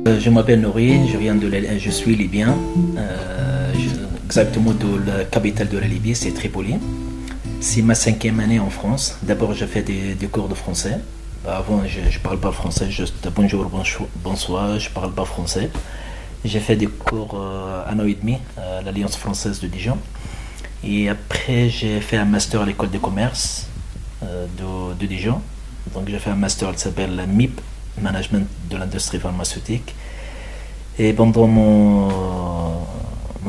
Je m'appelle Nouri, je suis libyen, exactement de la capitale de la Libye, c'est Tripoli. C'est ma 5e année en France. D'abord, j'ai fait des cours de français. Avant, je ne parle pas français, juste bonjour, bonsoir, je ne parle pas français. J'ai fait des cours 1 an et demi à l'Alliance française de Dijon. Et après, j'ai fait un master à l'école de commerce de Dijon. Donc, j'ai fait un master qui s'appelle MIP, Management de l'industrie pharmaceutique. Et pendant mon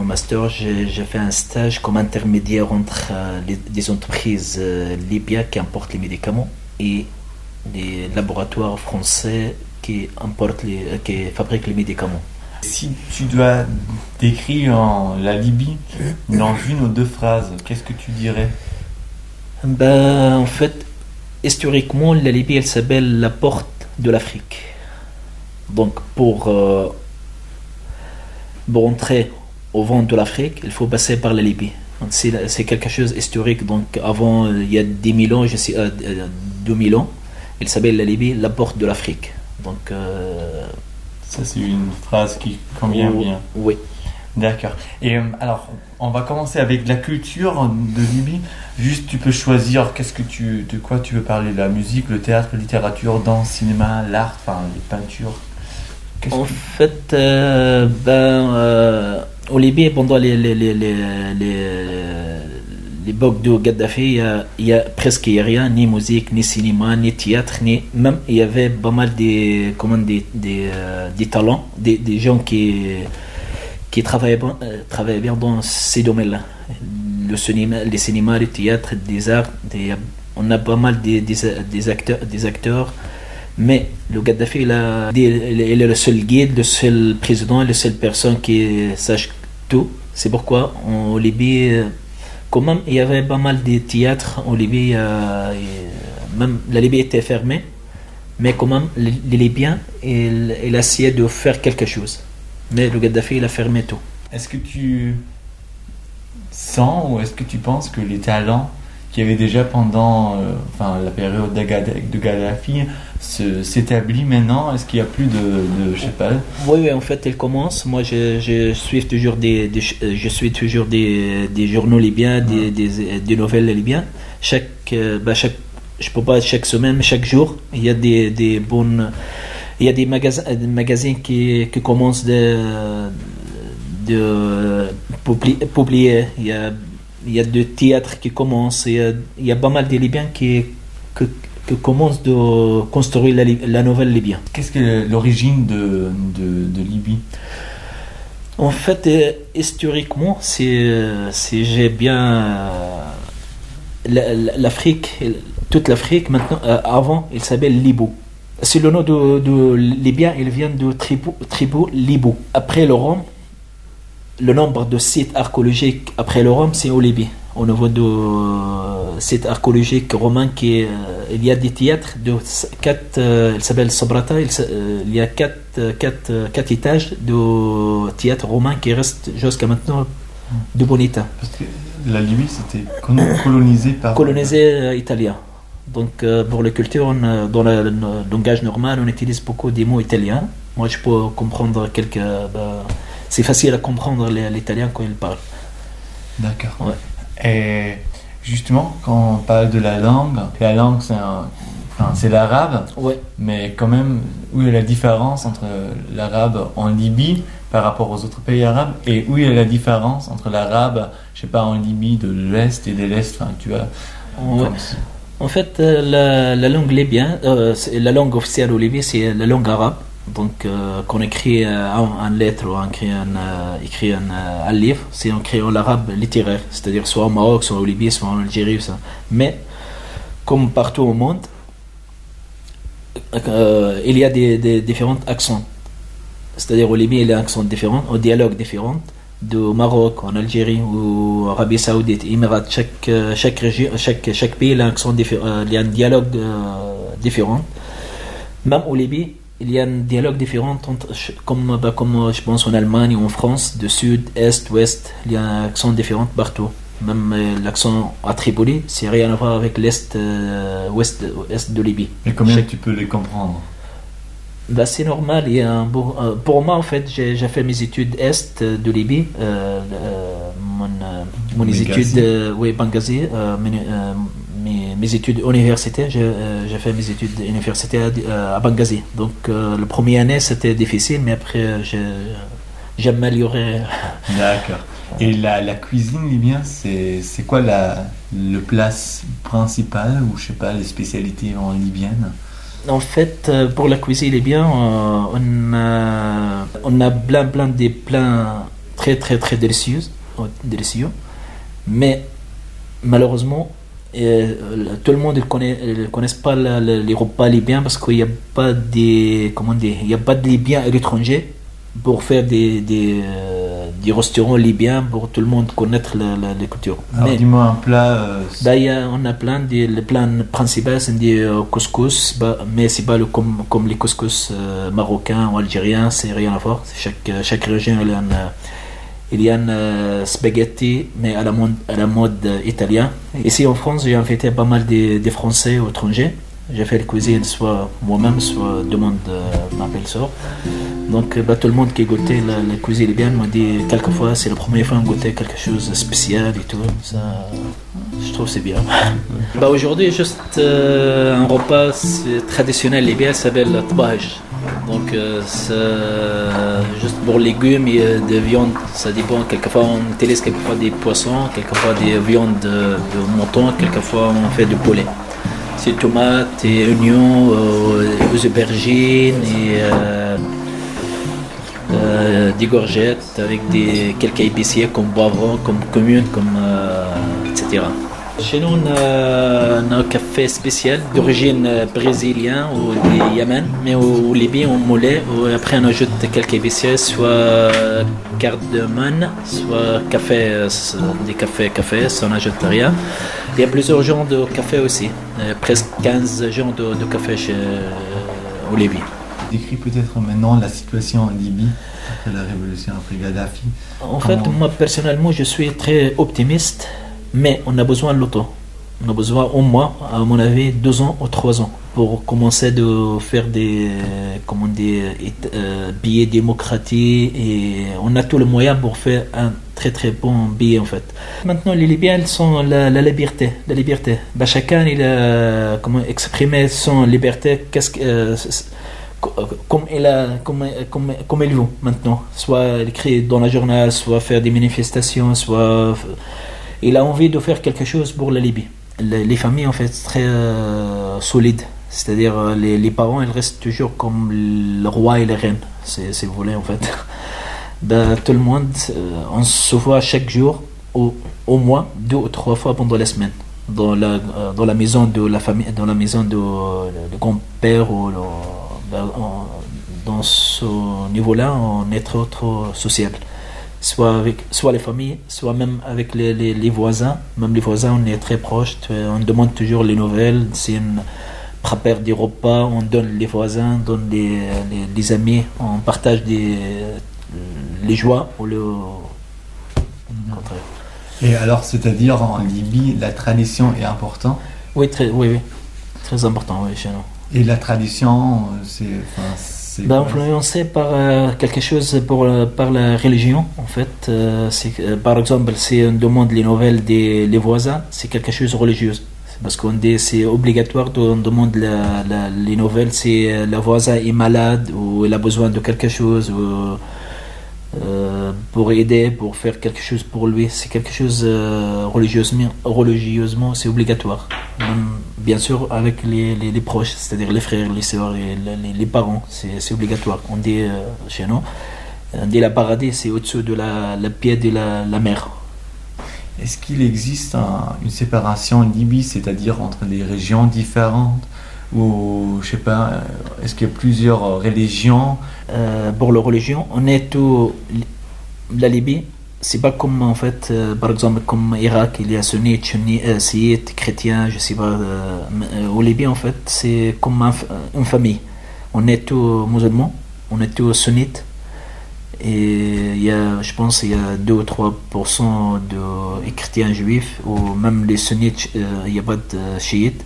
master, j'ai fait un stage comme intermédiaire entre des entreprises libyennes qui importent les médicaments et les laboratoires français qui fabriquent les médicaments. Si tu dois décrire la Libye dans une ou deux phrases, qu'est-ce que tu dirais? En fait, historiquement, la Libye, elle s'appelle la porte de l'Afrique. Donc, pour entrer au ventre de l'Afrique, il faut passer par la Libye. Donc, c'est quelque chose d'historique. Donc, avant, il y a 10 000 ans, 2000 ans, il s'appelle la Libye, la porte de l'Afrique. Donc, ça, c'est une phrase qui convient bien. Oui. D'accord. Et alors, on va commencer avec la culture de Libye. Juste, tu peux choisir de quoi tu veux parler. La musique, le théâtre, la littérature, danse, cinéma, l'art, enfin, les peintures. En fait, au Libye, pendant l'époque de Gaddafi, il y a presque rien, ni musique, ni cinéma, ni théâtre, même il y avait pas mal des talents, des gens qui travaillaient bien dans ces domaines-là. Le cinéma, le théâtre, des arts, on a pas mal des acteurs. Mais le Gaddafi, il est le seul guide, le seul président, la seule personne qui sache tout. C'est pourquoi en Libye, quand même, il y avait pas mal de théâtres en Libye. Même la Libye était fermée, mais quand même, les Libyens, il a essayé de faire quelque chose. Mais le Gaddafi, il a fermé tout. Est-ce que tu sens ou est-ce que tu penses que les talents qu'il y avait déjà pendant la période de Gaddafi s'établit maintenant? Est-ce qu'il n'y a plus de je sais pas? Oui, en fait, il commence. Moi, je suis toujours des journaux libyens, des nouvelles libyennes. Je peux pas chaque semaine, mais chaque jour, il y a des magazines qui commencent de publier. Il y a des théâtres qui commencent. Il y a pas mal de Libyens qui commencent de construire la nouvelle Libye. Qu'est-ce que l'origine de Libye? En fait, historiquement, j'ai bien l'Afrique, toute l'Afrique maintenant. Avant, il s'appelle Libo. C'est le nom de Libyen, il vient de tribu Libo. Après le Rhum, le nombre de sites archéologiques après le Rhum, c'est au Libye. Au niveau de sites archéologiques romains, il y a des théâtres de 4, il s'appelle Sobrata, il y a 4 étages de théâtres romains qui restent jusqu'à maintenant de bon état. Parce que la Libye, c'était colonisé italien. Donc pour la culture, dans le langage normal, on utilise beaucoup des mots italiens. Moi, je peux comprendre c'est facile à comprendre l'italien quand il parle. D'accord. Ouais. Et justement, quand on parle de la langue c'est l'arabe. Ouais. Mais quand même, où est la différence entre l'arabe en Libye par rapport aux autres pays arabes, et où est la différence entre l'arabe, je sais pas, en Libye de l'Est et de l'Est, enfin, tu vois. Ouais. En fait, la langue libyenne, la langue officielle au Libye, c'est la langue arabe. Donc, qu'on écrit en lettre ou on écrit un livre, c'est on écrit en arabe littéraire, c'est-à-dire soit au Maroc, soit au Libye, soit en Algérie, ça. Mais, comme partout au monde, il y a des différents accents. C'est-à-dire au Libye, il y a un accent différent, un dialogue différent. Du Maroc, en Algérie ou Arabie Saoudite, Émirats, chaque région, chaque pays il a un accent différent, il y a un dialogue différent. Même au Libye, il y a un dialogue différent comme je pense en Allemagne ou en France, de sud, est, ouest, il y a un accent différent partout. Même l'accent à Tripoli, c'est rien à voir avec l'est, ouest, est de Libye. Et combien tu peux les comprendre? Bah, c'est normal. Pour moi, en fait, j'ai fait mes études est de Libye. Mon Benghazi. études, oui, Benghazi. Mes études universitaires, j'ai fait mes études universitaires à Benghazi. Donc, la première année, c'était difficile, mais après, j'ai amélioré. D'accord. Et la cuisine libyenne, c'est quoi le plat principal ou je sais pas, les spécialités en libyenne? En fait, pour la cuisine libyenne, on a plein de plats très, très, très délicieux. Délicieux. Mais malheureusement, tout le monde ne connaît pas les repas libyens parce qu'il n'y a pas comment dire, il y a pas de Libyens à l'étranger pour faire des restaurants libyens pour tout le monde connaître les cultures. Alors Mais dis-moi un plat. bah, on a plein les plans principaux c'est des couscous, bah, mais c'est pas comme les couscous marocains ou algériens, c'est rien à voir. Chaque région il y a un spaghetti, mais à la mode italien. Ici en France, j'ai invité pas mal des Français ou étrangers. J'ai fait la cuisine, soit moi-même, soit demande ma belle-sœur. Donc, bah, tout le monde qui goûtait la cuisine libyenne m'a dit quelquefois c'est la première fois qu'on goûtait quelque chose de spécial et tout. Ça, je trouve que c'est bien. Bah, aujourd'hui, juste un repas traditionnel libyen s'appelle le tbaj. Donc, c'est juste pour légumes et de viande, ça dépend. Quelquefois, on utilise quelquefois des poissons, quelquefois des viandes de mouton, quelquefois on fait du poulet. C'est tomates et oignons, aux aubergines et des gorgettes avec quelques épiciers comme poivron, comme commune, etc. Chez nous, on a un café spécial d'origine brésilienne ou du Yémen, mais au Libye, on moulait. Après, on ajoute quelques épiciers, soit cardamome, soit des cafés, ça on n'ajoute rien. Il y a plusieurs genres de café aussi, presque 15 genres de café au Libye. Décris peut-être maintenant la situation en Libye après la révolution, après Kadhafi. En fait, moi personnellement, je suis très optimiste, mais on a besoin de l'auto. On a besoin au moins, à mon avis, 2 ans ou 3 ans pour commencer de faire billets démocratiques et on a tout le moyen pour faire un très très bon billet en fait. Maintenant, les Libyens ils sont la liberté, la liberté. Ben, chacun il a comment exprimer son liberté, comme il veut maintenant. Soit écrire dans le journal, soit faire des manifestations, soit il a envie de faire quelque chose pour la Libye. Les familles en fait très solides, c'est-à-dire les parents ils restent toujours comme le roi et la reine, si vous voulez en fait. Ben, tout le monde, on se voit chaque jour, au moins 2 ou 3 fois pendant la semaine, dans la maison de la famille, dans la maison de grand-père ou dans ce niveau-là, on est trop sociable. Soit les familles, soit même avec les voisins. Même les voisins, on est très proches. On demande toujours les nouvelles. Si on prépare des repas, on donne les voisins, on donne les amis. On partage les joies ou le contraire. Et alors, c'est-à-dire en Libye, la tradition est importante? Oui, oui. Très important, oui, chez nous. Et la tradition, c'est quoi? Influencé par quelque chose par la religion en fait. Par exemple, si on demande les nouvelles des les voisins, c'est quelque chose de religieux. C'est parce qu'on dit c'est obligatoire on demande les nouvelles si le voisin est malade ou il a besoin de quelque chose ou, pour aider, pour faire quelque chose pour lui. C'est quelque chose religieusement c'est obligatoire. Même, bien sûr avec les proches, c'est-à-dire les frères, les sœurs et les parents, c'est obligatoire. On dit chez nous, on dit la paradis c'est au-dessus de la pied de la mer. Est-ce qu'il existe une séparation en Libye, c'est-à-dire entre des régions différentes ou je sais pas, est-ce qu'il y a plusieurs religions? Pour la religion, on est tout la Libye. C'est pas comme en fait, par exemple comme Irak, il y a sunnites, chiites, chrétiens, je sais pas. Au Libye en fait, c'est comme une famille. On est tous musulmans, on est tous sunnites. Et je pense qu'il y a 2 ou 3% de chrétiens juifs, ou même les sunnites, il n'y a pas de chiites.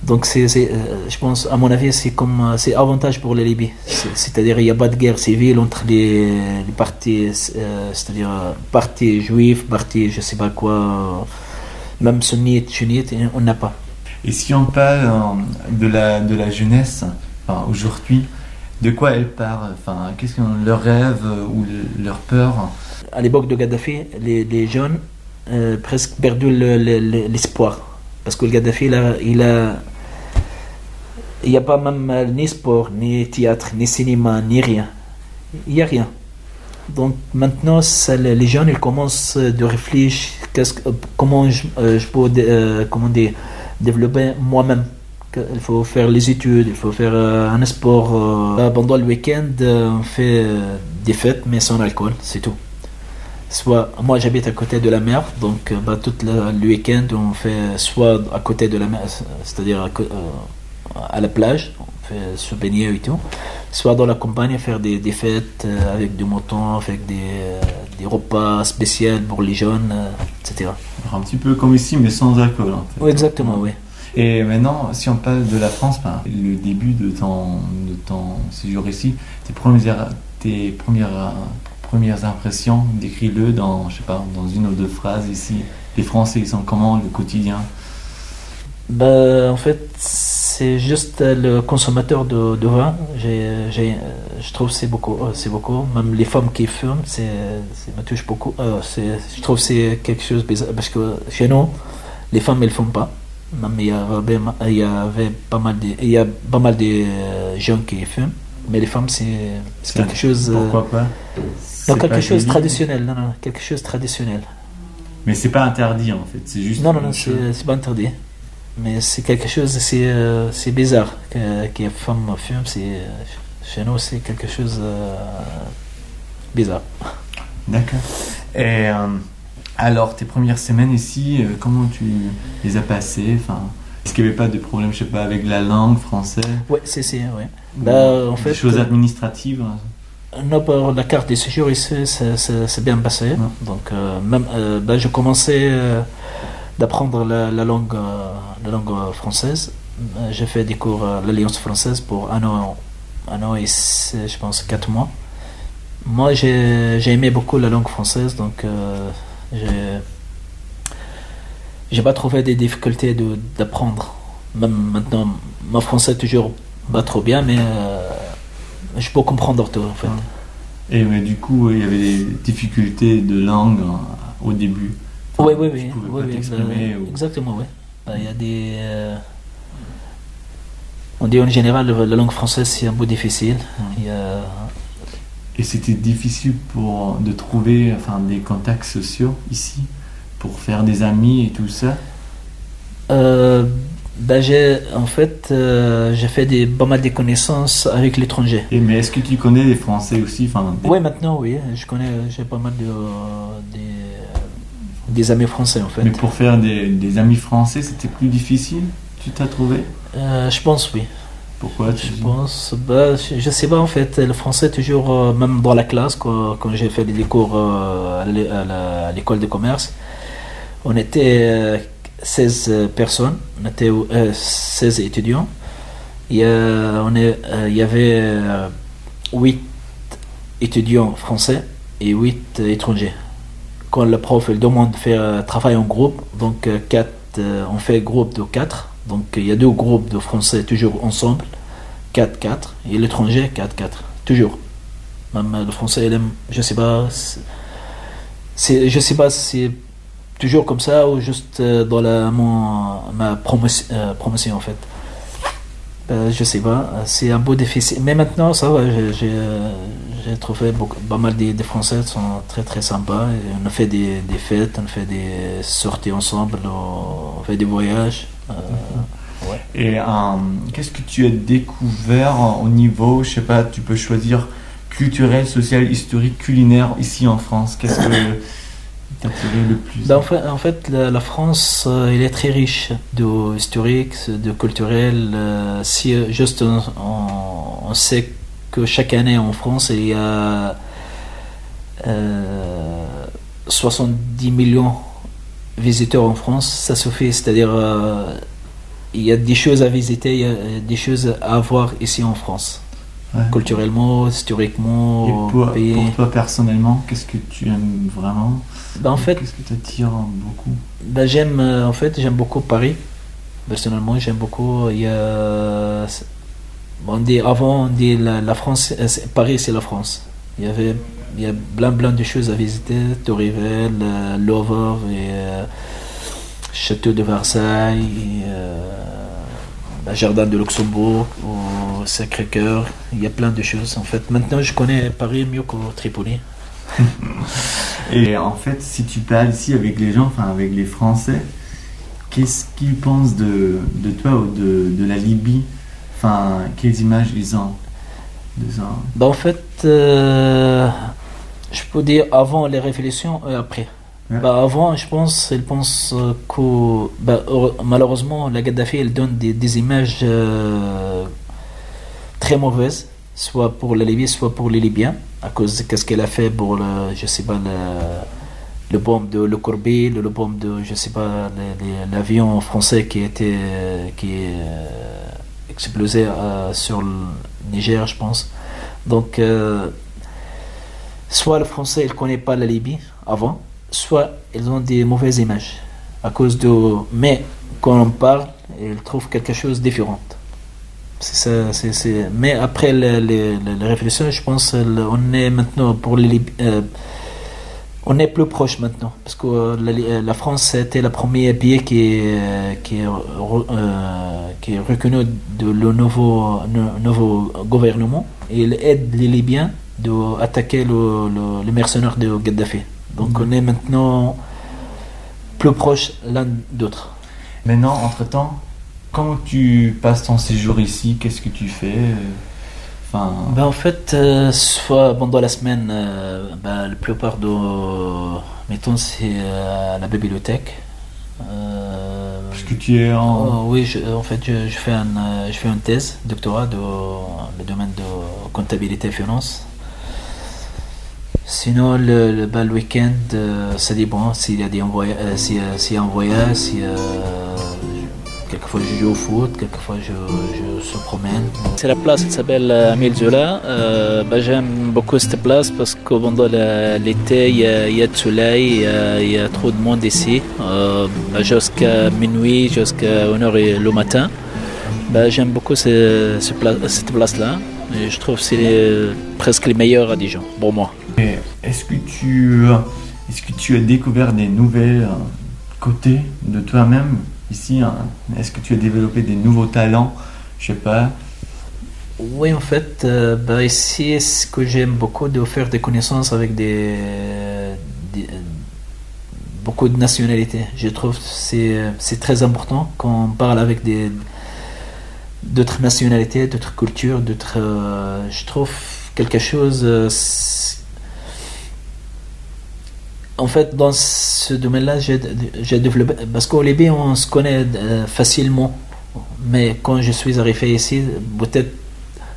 Donc je pense, à mon avis, c'est avantage pour la Libye. C'est-à-dire il n'y a pas de guerre civile entre les partis, c'est-à-dire partis juifs, partis je sais pas quoi, même sunnites, chiites, on n'a pas. Et si on parle de la jeunesse, enfin, aujourd'hui, de quoi elle parle? Enfin, qu'est-ce que leurs rêves ou leur peur? À l'époque de Gaddafi, les jeunes presque perdu l'espoir. Parce que le Gaddafi, il n'y a pas même ni sport, ni théâtre, ni cinéma, ni rien. Il n'y a rien. Donc maintenant, les jeunes ils commencent de réfléchir comment je peux développer moi-même. Il faut faire les études, il faut faire un sport. Pendant le week-end, on fait des fêtes, mais sans alcool, c'est tout. Soit, moi j'habite à côté de la mer, donc tout le week-end on fait soit à côté de la mer, c'est-à-dire à la plage, on fait se baigner et tout, soit dans la campagne faire des fêtes avec du mouton, avec des repas spéciaux pour les jeunes, etc. Un petit peu comme ici, mais sans alcool en fait. Oui, exactement, oui. Et maintenant, si on parle de la France, le début de ton séjour ici, tes premières impressions, décris-le dans, je sais pas, dans une ou deux phrases ici. Les Français, ils sont comment le quotidien? En fait, c'est juste le consommateur de vin. Je trouve que c'est beaucoup. Même les femmes qui fument, ça me touche beaucoup. Je trouve que c'est quelque chose de bizarre parce que chez nous, les femmes elles fument pas. Même il y avait pas mal de gens qui fument, mais les femmes c'est quelque chose. Pourquoi pas? Non, quelque chose de traditionnel. Non, quelque chose de traditionnel. Mais c'est pas interdit en fait. C'est juste. Non, c'est pas interdit. Mais c'est quelque chose, c'est bizarre qu'une femme fume. Chez nous, c'est quelque chose bizarre. D'accord. Et alors, tes premières semaines ici, comment tu les as passées? Enfin, est-ce qu'il n'y avait pas de problème, je sais pas, avec la langue française? Oui, ouais. En fait, des choses administratives. Non, pour la carte de séjour ici, c'est bien passé. Ouais. Donc, même, je commençais d'apprendre la langue française. J'ai fait des cours à l'Alliance française pour un an et je pense 4 mois. Moi, j'ai aimé beaucoup la langue française, donc j'ai pas trouvé des difficultés d'apprendre. Même maintenant, mon français est toujours pas trop bien, mais je peux comprendre tout en fait. Et mais du coup, il y avait des difficultés de langue au début. Oui. Exactement, oui. Il y a des. On dit en général la langue française c'est un peu difficile. Et c'était difficile de trouver des contacts sociaux ici, pour faire des amis et tout ça? J'ai fait pas mal de connaissances avec l'étranger. Mais est-ce que tu connais les Français aussi? Oui, maintenant, oui. J'ai pas mal des amis français, en fait. Mais pour faire des amis français, c'était plus difficile? Tu t'as trouvé? Je pense, oui. Pourquoi je sais pas, en fait. Le français, toujours, même dans la classe, quand j'ai fait des cours à l'école de commerce, on était 16 personnes, on était 16 étudiants. Il y avait 8 étudiants français et 8 étrangers. Quand le prof il demande de faire travail en groupe, donc on fait groupe de 4. Donc il y a 2 groupes de français toujours ensemble, 4-4, et l'étranger 4-4, toujours. Même le français, il aime, je sais pas si c'est toujours comme ça ou juste dans ma promotion en fait. Je sais pas, c'est un peu difficile. Mais maintenant, ça va, j'ai trouvé pas mal de Français qui sont très très sympas. Et on a fait des fêtes, on fait des sorties ensemble, on fait des voyages. Ouais. Et qu'est-ce que tu as découvert au niveau, je sais pas, tu peux choisir culturel, social, historique, culinaire ici en France? Qu'est-ce que t'as tiré le plus? En fait, la France, elle est très riche de historique, de culturel. Si juste on sait que chaque année en France, il y a 70 millions de visiteurs en France, ça suffit. C'est-à-dire, il y a des choses à visiter, il y a des choses à voir ici en France. Ouais. Culturellement, historiquement, Et pour toi personnellement, qu'est-ce que tu aimes vraiment? Ben, en fait, Qu'est-ce que t'attire beaucoup? ben, j'aime beaucoup Paris. Personnellement, j'aime beaucoup. On dit la France, Paris c'est la France. Il y a plein de choses à visiter. Tour Eiffel, Louvre, et, Château de Versailles, et, Jardin de Luxembourg, au Sacré-Cœur. Il y a plein de choses. En fait, maintenant, je connais Paris mieux que Tripoli. Et en fait, si tu parles ici avec les gens, enfin avec les Français, qu'est-ce qu'ils pensent de toi ou de la Libye? Enfin, quelles images ils ont de ça? Ben, en fait, je peux dire avant les révélations et après. Ouais. Bah avant, je pense, ils pensent que malheureusement, la Gaddafi, elle donne des images très mauvaises, soit pour la Libye, soit pour les Libyens, à cause de qu'est-ce qu'elle a fait pour je sais pas, le bombe de Le Corbeil, le bombe de, je sais pas, l'avion français qui est explosé sur le Niger, je pense. Donc, soit le Français, il connaît pas la Libye avant, soit ils ont des mauvaises images à cause de. Mais quand on parle, ils trouvent quelque chose de différent. C'est ça, Mais après les réflexions, je pense on est maintenant pour on est plus proche maintenant parce que la France était le premier pays qui est reconnu de le nouveau gouvernement et il aide les Libyens d'attaquer les mercenaires de Gaddafi. Donc on est maintenant plus proche l'un d'autre. Maintenant, entre-temps, quand tu passes ton séjour ici, qu'est-ce que tu fais? Enfin... Ben en fait, soit pendant la semaine, la plupart de mes temps c'est à la bibliothèque. Parce que tu es en... Oui, en fait, je fais une thèse, doctorat dans le domaine de comptabilité et finance. Sinon, le week-end, ça dépend s'il y a s'il y a un voyage, quelquefois je joue au foot, quelquefois je se promène. C'est la place qui s'appelle Émile Zola. J'aime beaucoup cette place parce que pendant l'été, il y a du soleil, il y a trop de monde ici. Jusqu'à minuit, jusqu'à 1h le matin. J'aime beaucoup cette place-là. Et je trouve que c'est presque les meilleurs à Dijon, pour moi. Et est-ce que tu as découvert des nouvelles côtés de toi-même ici? Est-ce que tu as développé des nouveaux talents? Je sais pas. Oui, en fait, ici, ce que j'aime beaucoup, de faire des connaissances avec beaucoup de nationalités. Je trouve que c'est très important quand on parle avec d'autres nationalités, d'autres cultures, je trouve quelque chose. En fait, dans ce domaine-là, j'ai développé. Parce qu'au Libye, on se connaît facilement. Mais quand je suis arrivé ici, peut-être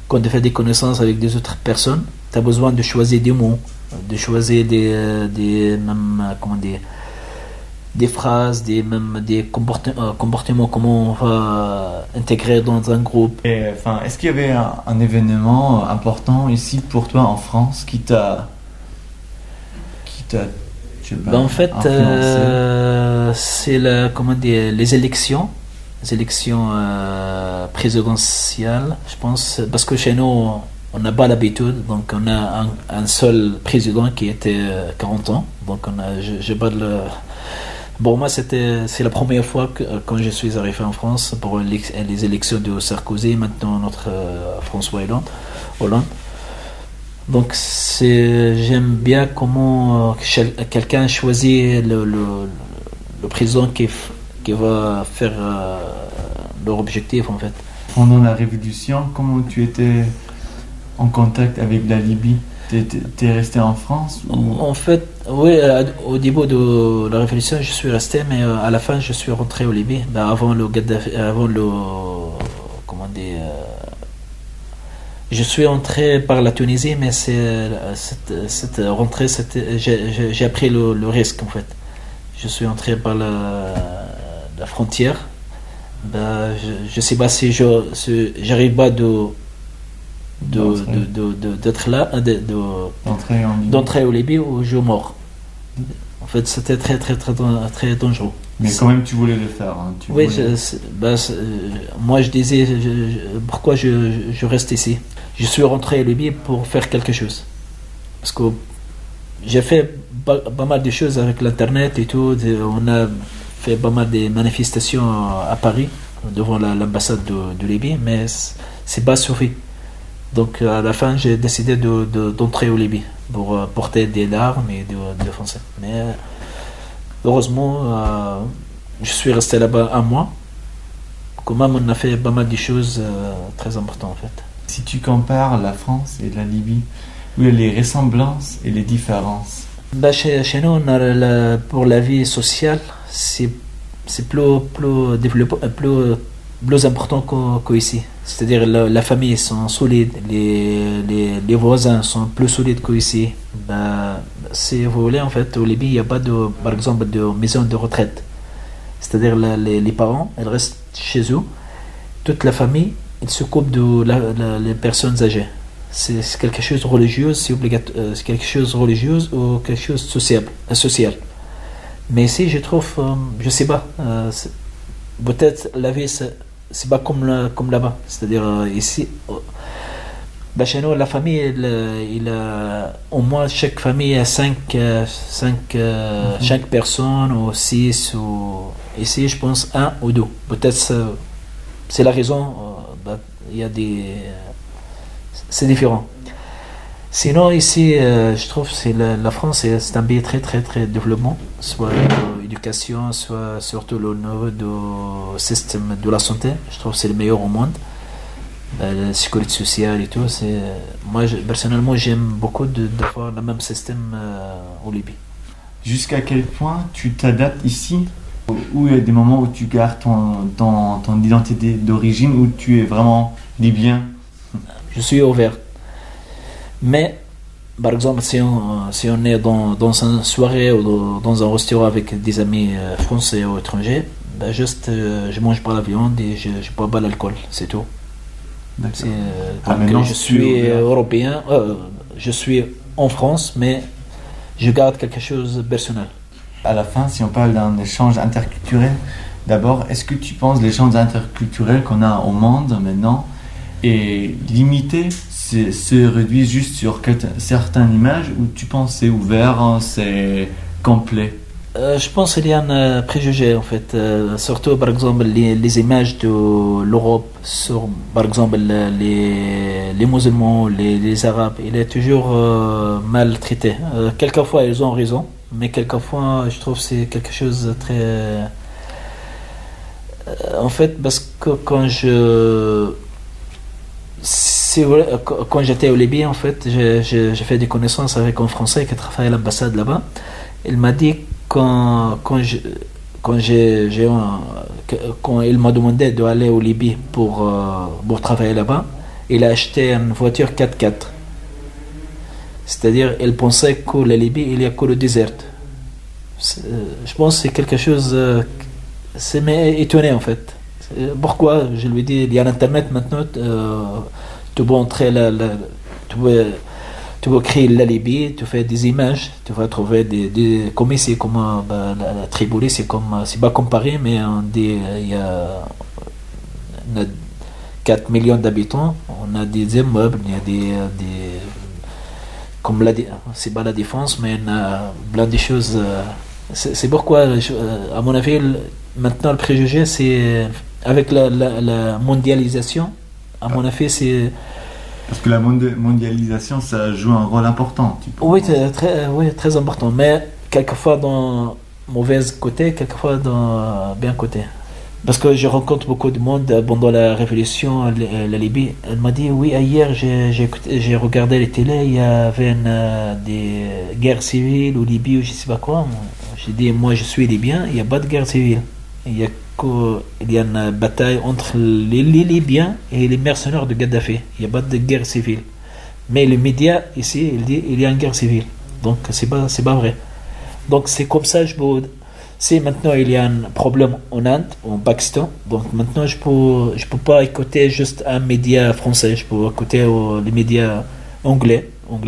quand tu fais des connaissances avec des autres personnes, tu as besoin de choisir des mots, de choisir même, comment dire, des phrases, même des comportements, comment on va intégrer dans un groupe. Et, enfin, est-ce qu'il y avait un événement important ici pour toi en France qui t'a je sais pas, En fait, c'est les élections présidentielles, je pense, parce que chez nous, on n'a pas l'habitude, donc on a un seul président qui était 40 ans, donc j'ai pas de. Pour moi, c'est la première fois quand je suis arrivé en France pour les élections de Sarkozy, maintenant notre François Hollande. Donc j'aime bien comment quelqu'un choisit le président qui va faire leur objectif en fait. Pendant la Révolution, comment tu étais en contact avec la Libye? T'es resté en France ou... En fait, oui, au début de la Révolution, je suis resté, mais à la fin, je suis rentré au Libye. Avant le Gaddafi, comment dire, je suis entré par la Tunisie, mais cette rentrée, j'ai pris le risque en fait. Je suis entré par la frontière Je sais pas si j'arrive pas d'être là, d'entrer au Libye ou je mors. En fait, c'était très, très, très, très dangereux. Mais quand même, tu voulais le faire. Hein. Oui, moi je disais pourquoi je reste ici. Je suis rentré au Libye pour faire quelque chose. Parce que j'ai fait pas mal de choses avec l'internet et tout. On a fait pas mal de manifestations à Paris devant l'ambassade de Libye, mais c'est pas suffi. Donc à la fin, j'ai décidé d'entrer au Libye pour porter des armes et de défoncer. Mais heureusement, je suis resté là-bas un mois. Quand même, on a fait pas mal de choses très importantes en fait. Si tu compares la France et la Libye, où il y a les ressemblances et les différences? Chez nous, on a pour la vie sociale, c'est plus développé, plus important qu'ici. C'est-à-dire la famille sont solides, les voisins sont plus solides qu'ici. Si vous voulez, en fait, au Libye, il n'y a pas par exemple, de maison de retraite. C'est-à-dire les parents, ils restent chez eux. Toute la famille, ils s'occupent les personnes âgées. C'est quelque chose de religieux, c'est obligatoire, c'est quelque chose de religieux ou quelque chose de social. Mais ici, je trouve, je sais pas, peut-être la vie, c'est pas comme là-bas. C'est-à-dire ici, chez nous, la famille, au moins chaque famille a 5 personnes ou 6. Ici, je pense un ou deux. Peut-être c'est la raison, il y a c'est différent. Sinon, ici, je trouve que la France, c'est un pays très, très, très développement, soit l'éducation, soit surtout le niveau du système de la santé. Je trouve que c'est le meilleur au monde. La sécurité sociale et tout. Moi, personnellement, j'aime beaucoup de voir le même système au Libye. Jusqu'à quel point tu t'adaptes ici, où il y a des moments où tu gardes ton identité d'origine, où tu es vraiment libyen? Je suis ouvert. Mais, par exemple, si on est dans une soirée ou dans un restaurant avec des amis français ou étrangers, juste je mange pas la viande et je bois pas l'alcool, c'est tout. Donc je suis européen, je suis en France, mais je garde quelque chose de personnel. À la fin, si on parle d'un échange interculturel, d'abord, est-ce que tu penses l'échange interculturel qu'on a au monde maintenant est limité, se réduit juste sur certaines images, ou tu penses c'est ouvert, hein, c'est complet? Je pense qu'il y a un préjugé en fait, surtout par exemple les images de l'Europe sur par exemple les musulmans, les arabes, il est toujours maltraité. Quelquefois ils ont raison, mais quelquefois je trouve que c'est quelque chose de très... en fait, parce que quand j'étais au Libye, en fait, j'ai fait des connaissances avec un Français qui travaille à l'ambassade là-bas. Il m'a dit quand il m'a demandé d'aller au Libye pour travailler là-bas, il a acheté une voiture 4x4. C'est-à-dire, il pensait que la Libye, il n'y a que le désert. Je pense que c'est quelque chose... c'est étonné en fait. Pourquoi? Je lui dis, il y a l'internet maintenant, tu peux entrer tu peux créer la Libye, tu fais des images, tu vas trouver comme ici, comme la Tripoli, c'est pas comparé, mais il y a 4 millions d'habitants, on a des immeubles, il y a comme c'est pas la défense, mais on a plein de choses. C'est pourquoi, à mon avis, maintenant le préjugé, c'est avec la mondialisation, à mon avis, c'est... Parce que la mondialisation, ça joue un rôle important. Oui, très important, mais quelquefois dans mauvais côté, quelquefois dans bien côté. Parce que je rencontre beaucoup de monde pendant la révolution, la Libye. Elle m'a dit, oui, hier j'ai regardé les télé, il y avait des guerres civiles au Libye ou je sais pas quoi. J'ai dit, moi je suis libyen, il n'y a pas de guerre civile. Il y a une bataille entre les Libyens et les mercenaires de Gaddafi. Il n'y a pas de guerre civile. Mais les médias ici, ils disent il y a une guerre civile. Donc c'est pas vrai. Donc c'est comme ça, Si maintenant il y a un problème en Inde, au Pakistan, donc maintenant je peux pas écouter juste un média français, je peux écouter les médias anglais ou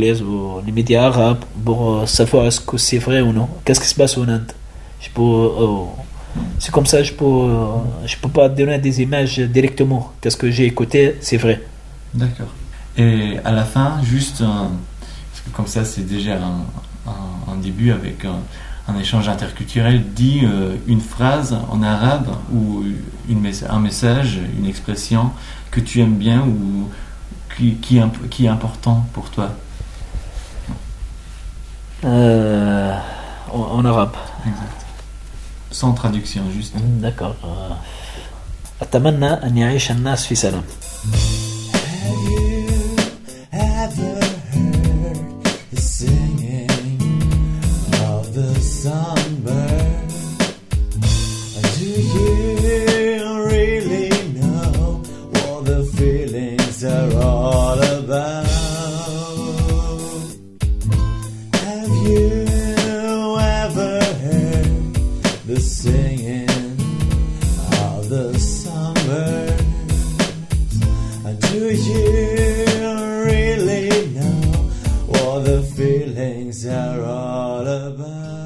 les médias arabes pour savoir est-ce que c'est vrai ou non. Qu'est-ce qui se passe en Inde? Je peux, c'est comme ça, je peux pas donner des images directement. Qu'est-ce que j'ai écouté, c'est vrai. D'accord. Et à la fin, juste, parce que comme ça c'est déjà un début avec un échange interculturel, dis une phrase en arabe ou un message, une expression que tu aimes bien ou qui est important pour toi. En arabe. Exact. Sans traduction, juste. d'accord. أتمنى أن يعيش الناس في سلام. Have you ever heard the singing of the songbird? Do you really know what the feelings are all about? Have you ever heard the singing of the songbird? Do you really know what the feelings are all about?